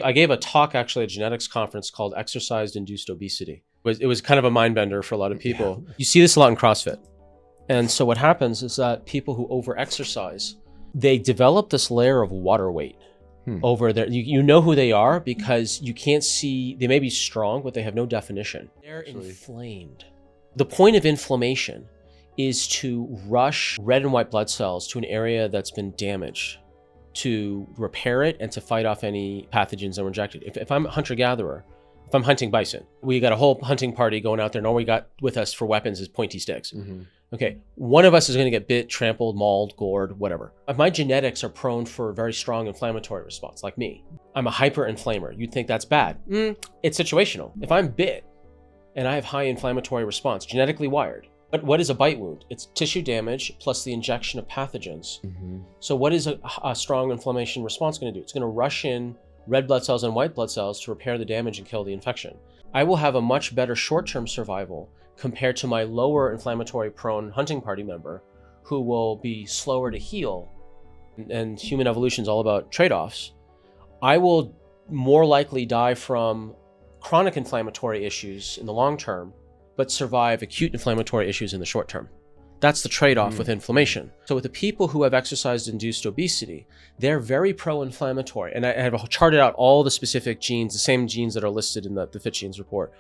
I gave a talk actually at a genetics conference called Exercise-Induced Obesity. It was kind of a mind bender for a lot of people. Yeah. You see this a lot in CrossFit. And so what happens is that people who over-exercise, they develop this layer of water weight over there. You know who they are because you can't see, they may be strong, but they have no definition. They're inflamed. The point of inflammation is to rush red and white blood cells to an area that's been damaged, to repair it and to fight off any pathogens that were injected. If I'm a hunter-gatherer, if I'm hunting bison, we got a whole hunting party going out there and all we got with us for weapons is pointy sticks. Okay, one of us is going to get bit, trampled, mauled, gored, whatever. If my genetics are prone for a very strong inflammatory response, like me, I'm a hyper-inflamer. You'd think that's bad. It's situational. If I'm bit and I have high inflammatory response, genetically wired, but what is a bite wound? It's tissue damage plus the injection of pathogens. So what is a strong inflammation response going to do? It's going to rush in red blood cells and white blood cells to repair the damage and kill the infection. I will have a much better short-term survival compared to my lower inflammatory prone hunting party member who will be slower to heal. And human evolution is all about trade-offs. I will more likely die from chronic inflammatory issues in the long term, but survive acute inflammatory issues in the short term. That's the trade-off with inflammation. So with the people who have exercise-induced obesity, they're very pro-inflammatory. And I have charted out all the specific genes, the same genes that are listed in the Fit Genes report.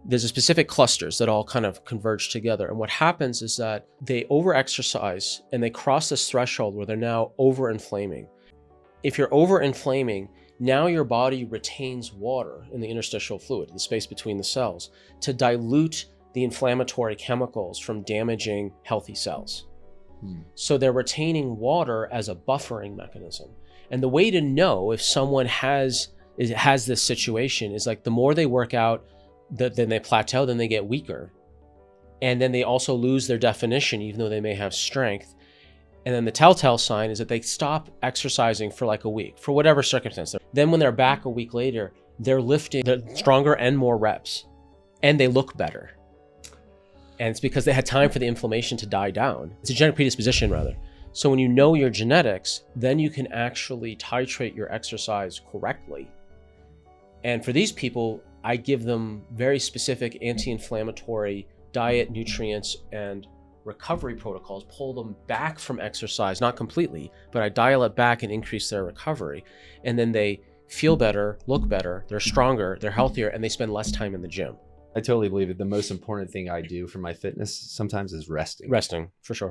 There's a specific clusters that all kind of converge together. And what happens is that they over-exercise and they cross this threshold where they're now over-inflaming. If you're over-inflaming, now your body retains water in the interstitial fluid, the space between the cells, to dilute the inflammatory chemicals from damaging healthy cells. So they're retaining water as a buffering mechanism. And the way to know if someone has this situation is like the more they work out, then they plateau, then they get weaker. And then they also lose their definition, even though they may have strength. And then the telltale sign is that they stop exercising for like a week, for whatever circumstance. Then when they're back a week later, they're lifting stronger and more reps, and they look better. And it's because they had time for the inflammation to die down. It's a genetic predisposition, rather. So when you know your genetics, then you can actually titrate your exercise correctly. And for these people, I give them very specific anti-inflammatory diet, nutrients, and recovery protocols, pull them back from exercise, not completely, but I dial it back and increase their recovery. And then they feel better, look better, they're stronger, they're healthier, and they spend less time in the gym. I totally believe it. The most important thing I do for my fitness sometimes is resting. Resting, for sure.